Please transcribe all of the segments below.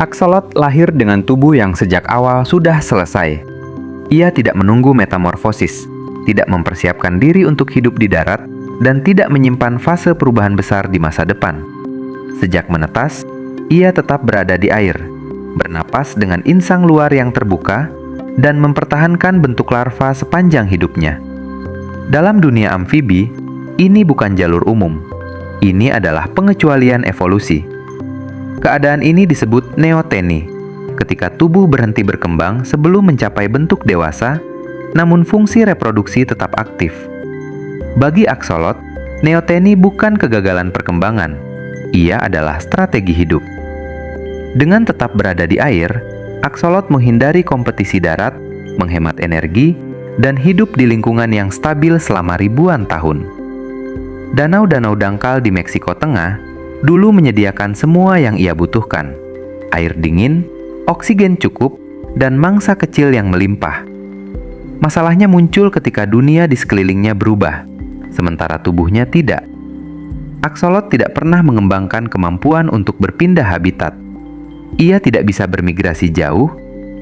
Aksolot lahir dengan tubuh yang sejak awal sudah selesai. Ia tidak menunggu metamorfosis, tidak mempersiapkan diri untuk hidup di darat, dan tidak menyimpan fase perubahan besar di masa depan. Sejak menetas, ia tetap berada di air, bernapas dengan insang luar yang terbuka, dan mempertahankan bentuk larva sepanjang hidupnya. Dalam dunia amfibi, ini bukan jalur umum. Ini adalah pengecualian evolusi. Keadaan ini disebut neoteni, ketika tubuh berhenti berkembang sebelum mencapai bentuk dewasa, namun fungsi reproduksi tetap aktif. Bagi aksolot, neoteni bukan kegagalan perkembangan. Ia adalah strategi hidup. Dengan tetap berada di air, aksolot menghindari kompetisi darat, menghemat energi, dan hidup di lingkungan yang stabil selama ribuan tahun. Danau-danau dangkal di Meksiko Tengah dulu menyediakan semua yang ia butuhkan: air dingin, oksigen cukup, dan mangsa kecil yang melimpah. Masalahnya muncul ketika dunia di sekelilingnya berubah, sementara tubuhnya tidak. Aksolot tidak pernah mengembangkan kemampuan untuk berpindah habitat. Ia tidak bisa bermigrasi jauh,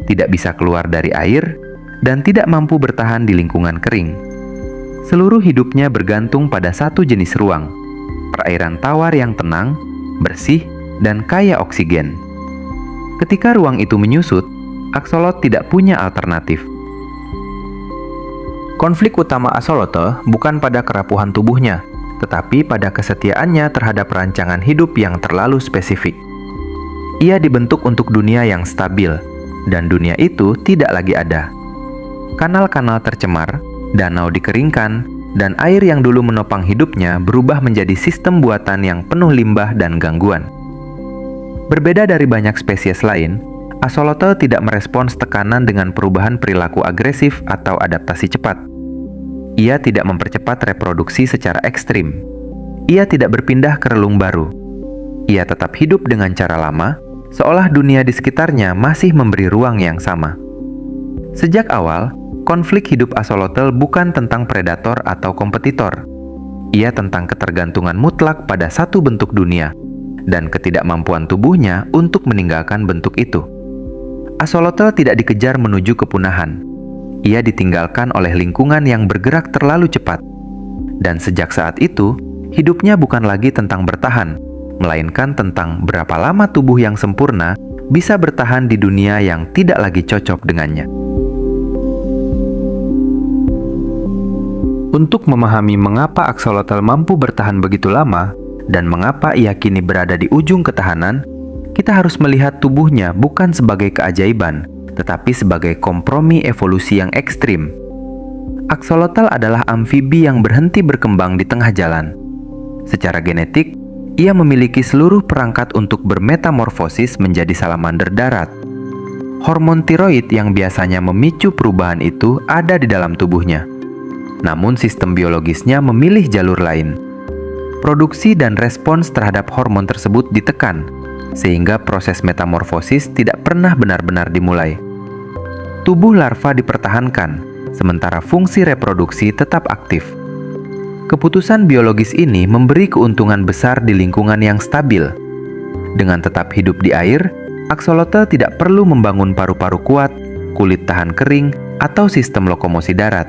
tidak bisa keluar dari air, dan tidak mampu bertahan di lingkungan kering. Seluruh hidupnya bergantung pada satu jenis ruang, perairan tawar yang tenang, bersih, dan kaya oksigen. Ketika ruang itu menyusut, aksolot tidak punya alternatif. Konflik utama aksolotle bukan pada kerapuhan tubuhnya, tetapi pada kesetiaannya terhadap rancangan hidup yang terlalu spesifik. Ia dibentuk untuk dunia yang stabil, dan dunia itu tidak lagi ada. Kanal-kanal tercemar, danau dikeringkan, dan air yang dulu menopang hidupnya berubah menjadi sistem buatan yang penuh limbah dan gangguan. Berbeda dari banyak spesies lain, aksolotle tidak merespons tekanan dengan perubahan perilaku agresif atau adaptasi cepat. Ia tidak mempercepat reproduksi secara ekstrim. Ia tidak berpindah ke relung baru. Ia tetap hidup dengan cara lama, seolah dunia di sekitarnya masih memberi ruang yang sama. Sejak awal, konflik hidup aksolotle bukan tentang predator atau kompetitor. Ia tentang ketergantungan mutlak pada satu bentuk dunia, dan ketidakmampuan tubuhnya untuk meninggalkan bentuk itu. Aksolotle tidak dikejar menuju kepunahan. Ia ditinggalkan oleh lingkungan yang bergerak terlalu cepat. Dan sejak saat itu, hidupnya bukan lagi tentang bertahan, melainkan tentang berapa lama tubuh yang sempurna bisa bertahan di dunia yang tidak lagi cocok dengannya. Untuk memahami mengapa aksolotle mampu bertahan begitu lama dan mengapa ia kini berada di ujung ketahanan, kita harus melihat tubuhnya bukan sebagai keajaiban, tetapi sebagai kompromi evolusi yang ekstrim. Aksolotle adalah amfibi yang berhenti berkembang di tengah jalan. Secara genetik, ia memiliki seluruh perangkat untuk bermetamorfosis menjadi salamander darat. Hormon tiroid yang biasanya memicu perubahan itu ada di dalam tubuhnya. Namun sistem biologisnya memilih jalur lain. Produksi dan respons terhadap hormon tersebut ditekan, sehingga proses metamorfosis tidak pernah benar-benar dimulai. Tubuh larva dipertahankan, sementara fungsi reproduksi tetap aktif. Keputusan biologis ini memberi keuntungan besar di lingkungan yang stabil. Dengan tetap hidup di air, aksolotle tidak perlu membangun paru-paru kuat, kulit tahan kering, atau sistem lokomosi darat.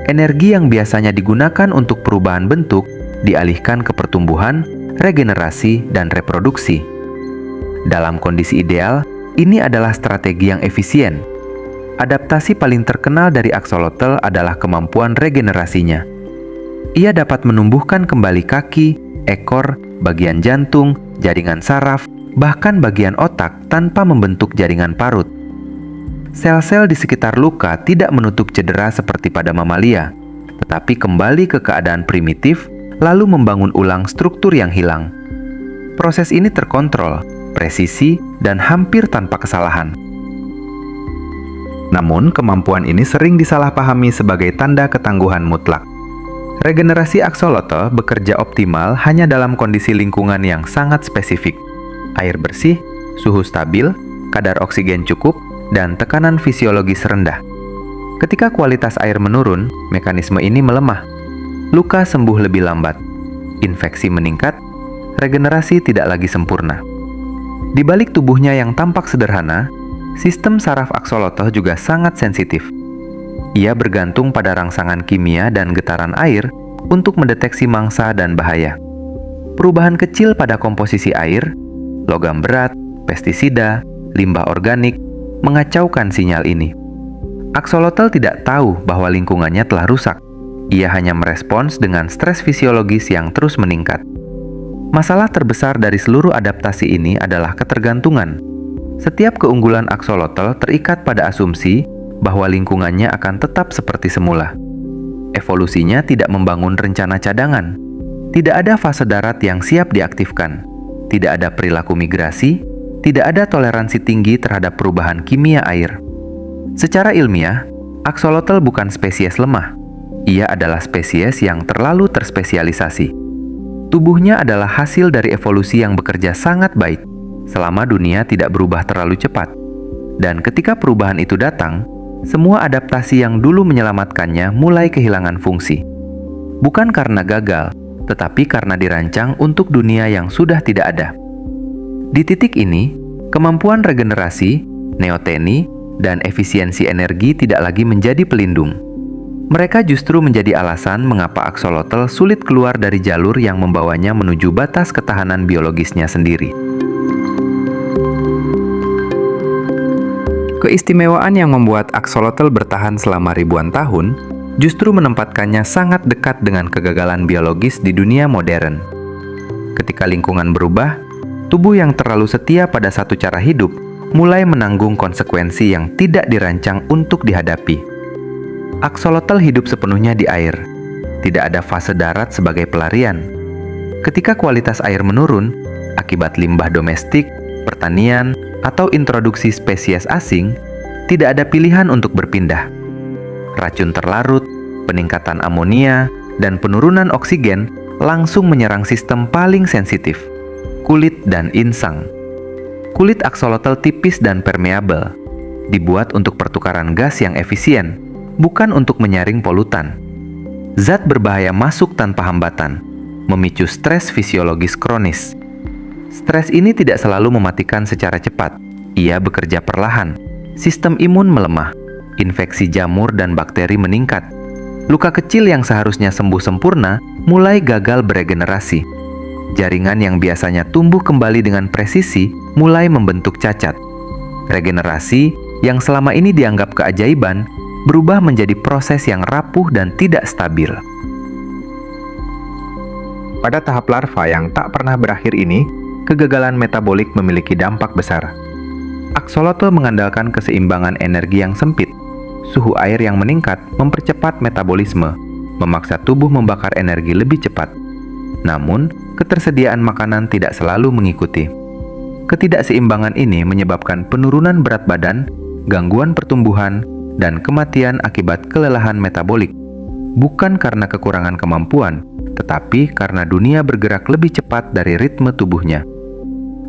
Energi yang biasanya digunakan untuk perubahan bentuk dialihkan ke pertumbuhan, regenerasi, dan reproduksi. Dalam kondisi ideal, ini adalah strategi yang efisien. Adaptasi paling terkenal dari aksolotle adalah kemampuan regenerasinya. Ia dapat menumbuhkan kembali kaki, ekor, bagian jantung, jaringan saraf, bahkan bagian otak tanpa membentuk jaringan parut. Sel-sel di sekitar luka tidak menutup cedera seperti pada mamalia, tetapi kembali ke keadaan primitif, lalu membangun ulang struktur yang hilang. Proses ini terkontrol, presisi, dan hampir tanpa kesalahan. Namun, kemampuan ini sering disalahpahami sebagai tanda ketangguhan mutlak. Regenerasi aksolotle bekerja optimal hanya dalam kondisi lingkungan yang sangat spesifik: air bersih, suhu stabil, kadar oksigen cukup, dan tekanan fisiologis rendah. Ketika kualitas air menurun, mekanisme ini melemah. Luka sembuh lebih lambat, infeksi meningkat, regenerasi tidak lagi sempurna. Di balik tubuhnya yang tampak sederhana, sistem saraf aksolotl juga sangat sensitif. Ia bergantung pada rangsangan kimia dan getaran air untuk mendeteksi mangsa dan bahaya. Perubahan kecil pada komposisi air, logam berat, pestisida, limbah organik, mengacaukan sinyal ini. Aksolotl tidak tahu bahwa lingkungannya telah rusak. Ia hanya merespons dengan stres fisiologis yang terus meningkat. Masalah terbesar dari seluruh adaptasi ini adalah ketergantungan. Setiap keunggulan aksolotl terikat pada asumsi bahwa lingkungannya akan tetap seperti semula. Evolusinya tidak membangun rencana cadangan. Tidak ada fase darat yang siap diaktifkan. Tidak ada perilaku migrasi. Tidak ada toleransi tinggi terhadap perubahan kimia air. Secara ilmiah, aksolotl bukan spesies lemah. Ia adalah spesies yang terlalu terspesialisasi. Tubuhnya adalah hasil dari evolusi yang bekerja sangat baik selama dunia tidak berubah terlalu cepat. Dan ketika perubahan itu datang, semua adaptasi yang dulu menyelamatkannya mulai kehilangan fungsi. Bukan karena gagal, tetapi karena dirancang untuk dunia yang sudah tidak ada. Di titik ini, kemampuan regenerasi, neoteni, dan efisiensi energi tidak lagi menjadi pelindung. Mereka justru menjadi alasan mengapa aksolotl sulit keluar dari jalur yang membawanya menuju batas ketahanan biologisnya sendiri. Keistimewaan yang membuat aksolotl bertahan selama ribuan tahun justru menempatkannya sangat dekat dengan kegagalan biologis di dunia modern. Ketika lingkungan berubah, tubuh yang terlalu setia pada satu cara hidup mulai menanggung konsekuensi yang tidak dirancang untuk dihadapi. Aksolotl hidup sepenuhnya di air. Tidak ada fase darat sebagai pelarian. Ketika kualitas air menurun, akibat limbah domestik, pertanian, atau introduksi spesies asing, tidak ada pilihan untuk berpindah. Racun terlarut, peningkatan amonia, dan penurunan oksigen langsung menyerang sistem paling sensitif, kulit dan insang. Kulit aksolotl tipis dan permeabel, dibuat untuk pertukaran gas yang efisien, bukan untuk menyaring polutan. Zat berbahaya masuk tanpa hambatan, memicu stres fisiologis kronis. Stres ini tidak selalu mematikan secara cepat. Ia bekerja perlahan. Sistem imun melemah, infeksi jamur dan bakteri meningkat. Luka kecil yang seharusnya sembuh sempurna mulai gagal beregenerasi. Jaringan yang biasanya tumbuh kembali dengan presisi mulai membentuk cacat. Regenerasi yang selama ini dianggap keajaiban berubah menjadi proses yang rapuh dan tidak stabil. Pada tahap larva yang tak pernah berakhir ini, kegagalan metabolik memiliki dampak besar. Aksolotl mengandalkan keseimbangan energi yang sempit. Suhu air yang meningkat mempercepat metabolisme, memaksa tubuh membakar energi lebih cepat. Namun, ketersediaan makanan tidak selalu mengikuti. Ketidakseimbangan ini menyebabkan penurunan berat badan, gangguan pertumbuhan, dan kematian akibat kelelahan metabolik, bukan karena kekurangan kemampuan, tetapi karena dunia bergerak lebih cepat dari ritme tubuhnya.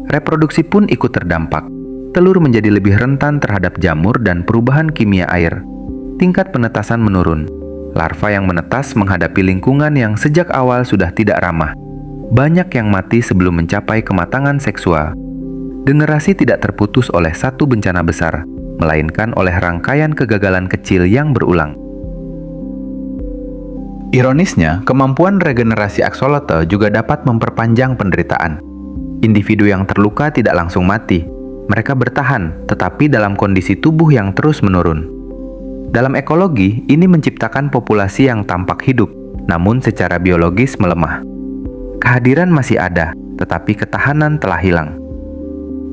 Reproduksi pun ikut terdampak. Telur menjadi lebih rentan terhadap jamur dan perubahan kimia air. Tingkat penetasan menurun. Larva yang menetas menghadapi lingkungan yang sejak awal sudah tidak ramah. Banyak yang mati sebelum mencapai kematangan seksual. Generasi tidak terputus oleh satu bencana besar, melainkan oleh rangkaian kegagalan kecil yang berulang. Ironisnya, kemampuan regenerasi aksolotl juga dapat memperpanjang penderitaan. Individu yang terluka tidak langsung mati. Mereka bertahan, tetapi dalam kondisi tubuh yang terus menurun. Dalam ekologi, ini menciptakan populasi yang tampak hidup, namun secara biologis melemah. Kehadiran masih ada, tetapi ketahanan telah hilang.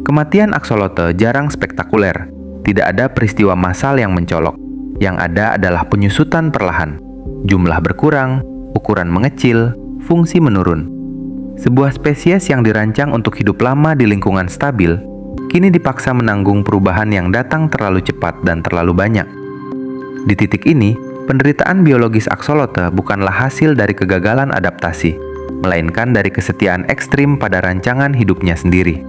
Kematian aksolotl jarang spektakuler. Tidak ada peristiwa massal yang mencolok. Yang ada adalah penyusutan perlahan. Jumlah berkurang, ukuran mengecil, fungsi menurun. Sebuah spesies yang dirancang untuk hidup lama di lingkungan stabil, kini dipaksa menanggung perubahan yang datang terlalu cepat dan terlalu banyak. Di titik ini, penderitaan biologis aksolotl bukanlah hasil dari kegagalan adaptasi, melainkan dari kesetiaan ekstrim pada rancangan hidupnya sendiri.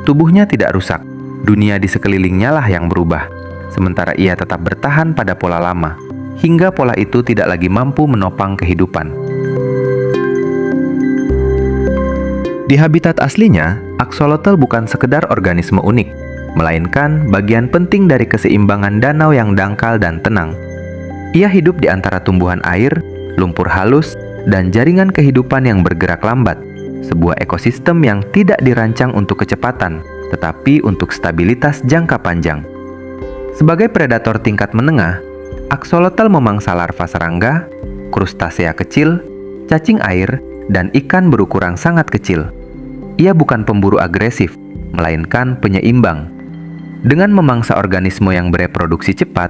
Tubuhnya tidak rusak. Dunia di sekelilingnya lah yang berubah, sementara ia tetap bertahan pada pola lama, hingga pola itu tidak lagi mampu menopang kehidupan. Di habitat aslinya, Axolotl bukan sekedar organisme unik, melainkan bagian penting dari keseimbangan danau yang dangkal dan tenang. Ia hidup di antara tumbuhan air, lumpur halus, dan jaringan kehidupan yang bergerak lambat, sebuah ekosistem yang tidak dirancang untuk kecepatan, tetapi untuk stabilitas jangka panjang. Sebagai predator tingkat menengah, Axolotl memangsa larva serangga, krustasea kecil, cacing air, dan ikan berukuran sangat kecil. Ia bukan pemburu agresif, melainkan penyeimbang. Dengan memangsa organisme yang bereproduksi cepat,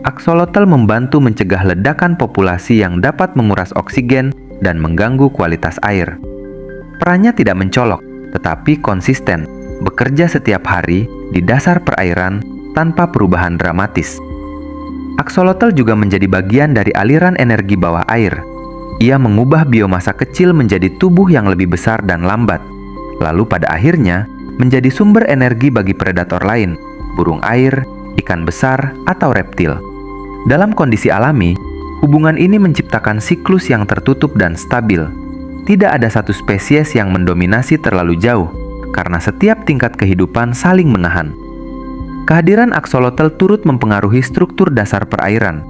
Axolotl membantu mencegah ledakan populasi yang dapat menguras oksigen dan mengganggu kualitas air. Perannya tidak mencolok, tetapi konsisten, bekerja setiap hari di dasar perairan tanpa perubahan dramatis. Axolotl juga menjadi bagian dari aliran energi bawah air. Ia mengubah biomasa kecil menjadi tubuh yang lebih besar dan lambat, lalu pada akhirnya menjadi sumber energi bagi predator lain, burung air, ikan besar, atau reptil. Dalam kondisi alami, hubungan ini menciptakan siklus yang tertutup dan stabil. Tidak ada satu spesies yang mendominasi terlalu jauh, karena setiap tingkat kehidupan saling menahan. Kehadiran Axolotl turut mempengaruhi struktur dasar perairan.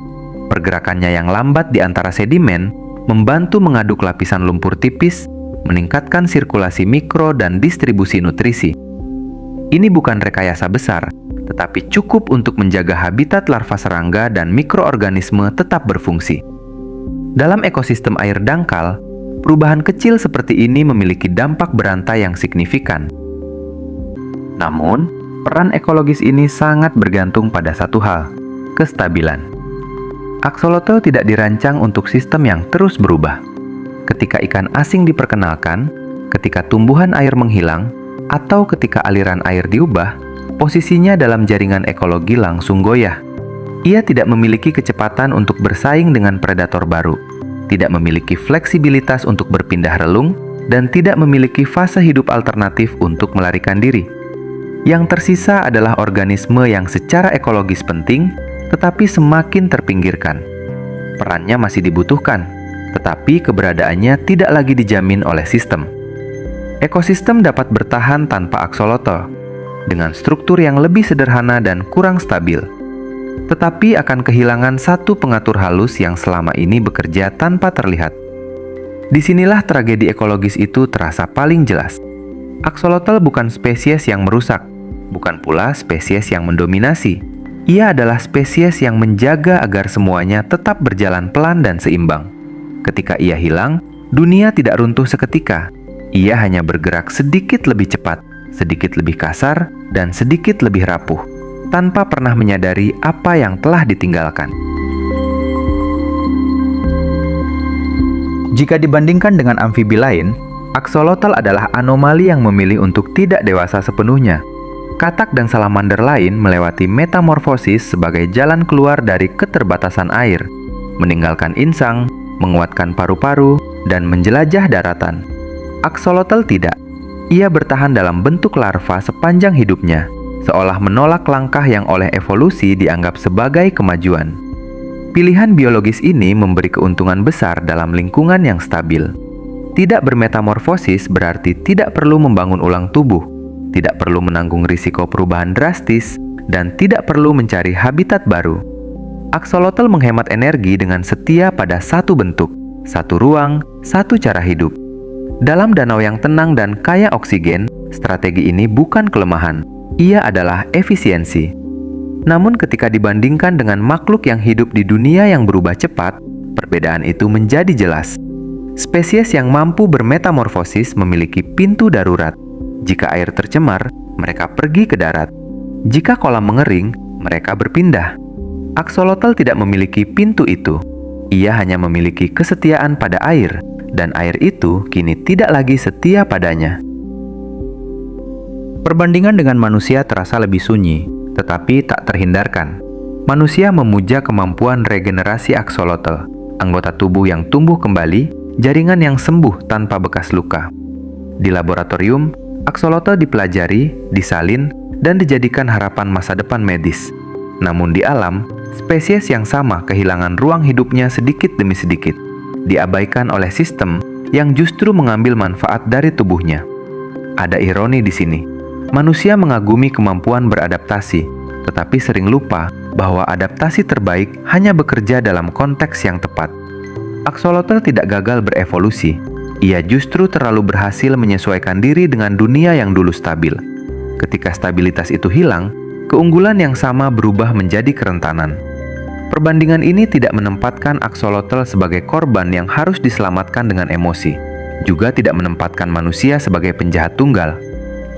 Pergerakannya yang lambat di antara sedimen membantu mengaduk lapisan lumpur tipis, meningkatkan sirkulasi mikro dan distribusi nutrisi. Ini bukan rekayasa besar, tetapi cukup untuk menjaga habitat larva serangga dan mikroorganisme tetap berfungsi. Dalam ekosistem air dangkal, perubahan kecil seperti ini memiliki dampak berantai yang signifikan. Namun, peran ekologis ini sangat bergantung pada satu hal, kestabilan. Axolotl tidak dirancang untuk sistem yang terus berubah. Ketika ikan asing diperkenalkan, ketika tumbuhan air menghilang, atau ketika aliran air diubah, posisinya dalam jaringan ekologi langsung goyah. Ia tidak memiliki kecepatan untuk bersaing dengan predator baru, tidak memiliki fleksibilitas untuk berpindah relung, dan tidak memiliki fase hidup alternatif untuk melarikan diri. Yang tersisa adalah organisme yang secara ekologis penting, tetapi semakin terpinggirkan. Perannya masih dibutuhkan, tetapi keberadaannya tidak lagi dijamin oleh sistem. Ekosistem dapat bertahan tanpa Axolotl, dengan struktur yang lebih sederhana dan kurang stabil, tetapi akan kehilangan satu pengatur halus yang selama ini bekerja tanpa terlihat. Disinilah tragedi ekologis itu terasa paling jelas. Axolotl bukan spesies yang merusak, bukan pula spesies yang mendominasi. Ia adalah spesies yang menjaga agar semuanya tetap berjalan pelan dan seimbang. Ketika ia hilang, dunia tidak runtuh seketika. Ia hanya bergerak sedikit lebih cepat, sedikit lebih kasar, dan sedikit lebih rapuh, tanpa pernah menyadari apa yang telah ditinggalkan. Jika dibandingkan dengan amfibi lain, Axolotl adalah anomali yang memilih untuk tidak dewasa sepenuhnya. Katak dan salamander lain melewati metamorfosis sebagai jalan keluar dari keterbatasan air, meninggalkan insang, menguatkan paru-paru, dan menjelajah daratan. Axolotl tidak. Ia bertahan dalam bentuk larva sepanjang hidupnya, seolah menolak langkah yang oleh evolusi dianggap sebagai kemajuan. Pilihan biologis ini memberi keuntungan besar dalam lingkungan yang stabil. Tidak bermetamorfosis berarti tidak perlu membangun ulang tubuh, tidak perlu menanggung risiko perubahan drastis, dan tidak perlu mencari habitat baru. Axolotl menghemat energi dengan setia pada satu bentuk, satu ruang, satu cara hidup. Dalam danau yang tenang dan kaya oksigen, strategi ini bukan kelemahan, ia adalah efisiensi. Namun ketika dibandingkan dengan makhluk yang hidup di dunia yang berubah cepat, perbedaan itu menjadi jelas. Spesies yang mampu bermetamorfosis memiliki pintu darurat. Jika air tercemar, mereka pergi ke darat. Jika kolam mengering, mereka berpindah. Axolotl tidak memiliki pintu itu. Ia hanya memiliki kesetiaan pada air, dan air itu kini tidak lagi setia padanya. Perbandingan dengan manusia terasa lebih sunyi, tetapi tak terhindarkan. Manusia memuja kemampuan regenerasi Axolotl, anggota tubuh yang tumbuh kembali, jaringan yang sembuh tanpa bekas luka. Di laboratorium, Axolotl dipelajari, disalin, dan dijadikan harapan masa depan medis. Namun di alam, spesies yang sama kehilangan ruang hidupnya sedikit demi sedikit, diabaikan oleh sistem yang justru mengambil manfaat dari tubuhnya. Ada ironi di sini. Manusia mengagumi kemampuan beradaptasi, tetapi sering lupa bahwa adaptasi terbaik hanya bekerja dalam konteks yang tepat. Axolotl tidak gagal berevolusi. Ia justru terlalu berhasil menyesuaikan diri dengan dunia yang dulu stabil. Ketika stabilitas itu hilang, keunggulan yang sama berubah menjadi kerentanan. Perbandingan ini tidak menempatkan Axolotl sebagai korban yang harus diselamatkan dengan emosi, juga tidak menempatkan manusia sebagai penjahat tunggal.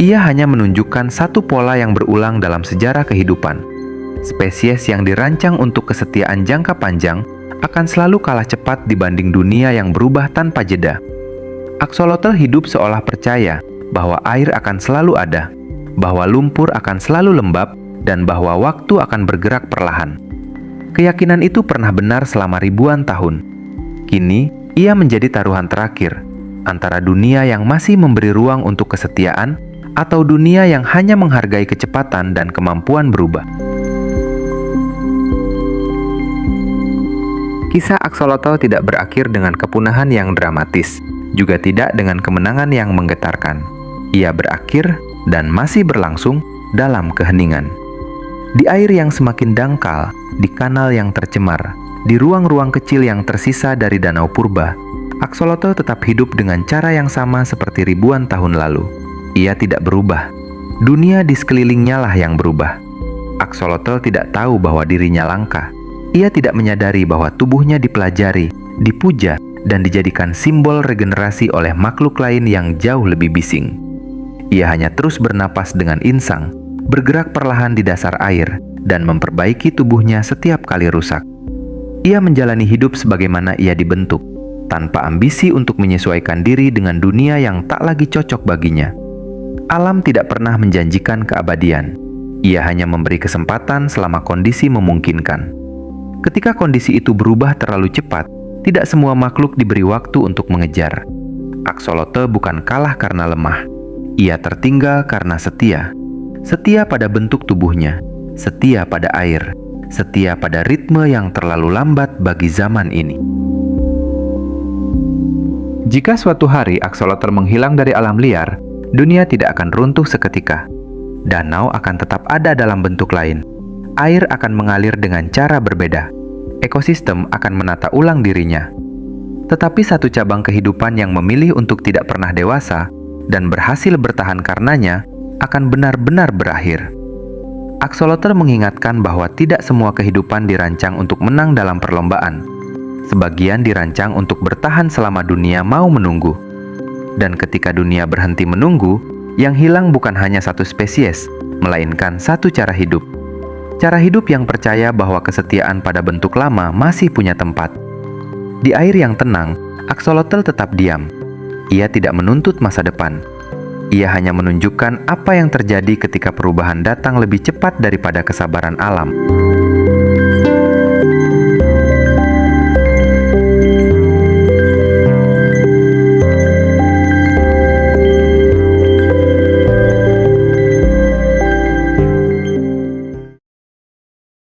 Ia hanya menunjukkan satu pola yang berulang dalam sejarah kehidupan. Spesies yang dirancang untuk kesetiaan jangka panjang akan selalu kalah cepat dibanding dunia yang berubah tanpa jeda. Axolotl hidup seolah percaya bahwa air akan selalu ada, bahwa lumpur akan selalu lembab, dan bahwa waktu akan bergerak perlahan. Keyakinan itu pernah benar selama ribuan tahun. Kini, ia menjadi taruhan terakhir antara dunia yang masih memberi ruang untuk kesetiaan atau dunia yang hanya menghargai kecepatan dan kemampuan berubah. Kisah Axolotl tidak berakhir dengan kepunahan yang dramatis, juga tidak dengan kemenangan yang menggetarkan. Ia berakhir dan masih berlangsung dalam keheningan. Di air yang semakin dangkal, di kanal yang tercemar, di ruang-ruang kecil yang tersisa dari danau purba, Axolotl tetap hidup dengan cara yang sama seperti ribuan tahun lalu. Ia tidak berubah. Dunia di sekelilingnya lah yang berubah. Axolotl tidak tahu bahwa dirinya langka. Ia tidak menyadari bahwa tubuhnya dipelajari, dipuja, dan dijadikan simbol regenerasi oleh makhluk lain yang jauh lebih bising. Ia hanya terus bernapas dengan insang, bergerak perlahan di dasar air, dan memperbaiki tubuhnya setiap kali rusak. Ia menjalani hidup sebagaimana ia dibentuk, tanpa ambisi untuk menyesuaikan diri dengan dunia yang tak lagi cocok baginya. Alam tidak pernah menjanjikan keabadian. Ia hanya memberi kesempatan selama kondisi memungkinkan. Ketika kondisi itu berubah terlalu cepat, tidak semua makhluk diberi waktu untuk mengejar. Axolotl bukan kalah karena lemah. Ia tertinggal karena setia. Setia pada bentuk tubuhnya, setia pada air, setia pada ritme yang terlalu lambat bagi zaman ini. Jika suatu hari Axolotl menghilang dari alam liar, dunia tidak akan runtuh seketika. Danau akan tetap ada dalam bentuk lain. Air akan mengalir dengan cara berbeda. Ekosistem akan menata ulang dirinya. Tetapi satu cabang kehidupan yang memilih untuk tidak pernah dewasa dan berhasil bertahan karenanya akan benar-benar berakhir. Axolotl mengingatkan bahwa tidak semua kehidupan dirancang untuk menang dalam perlombaan. Sebagian dirancang untuk bertahan selama dunia mau menunggu. Dan ketika dunia berhenti menunggu, yang hilang bukan hanya satu spesies, melainkan satu cara hidup. Cara hidup yang percaya bahwa kesetiaan pada bentuk lama masih punya tempat. Di air yang tenang, Axolotl tetap diam. Ia tidak menuntut masa depan. Ia hanya menunjukkan apa yang terjadi ketika perubahan datang lebih cepat daripada kesabaran alam.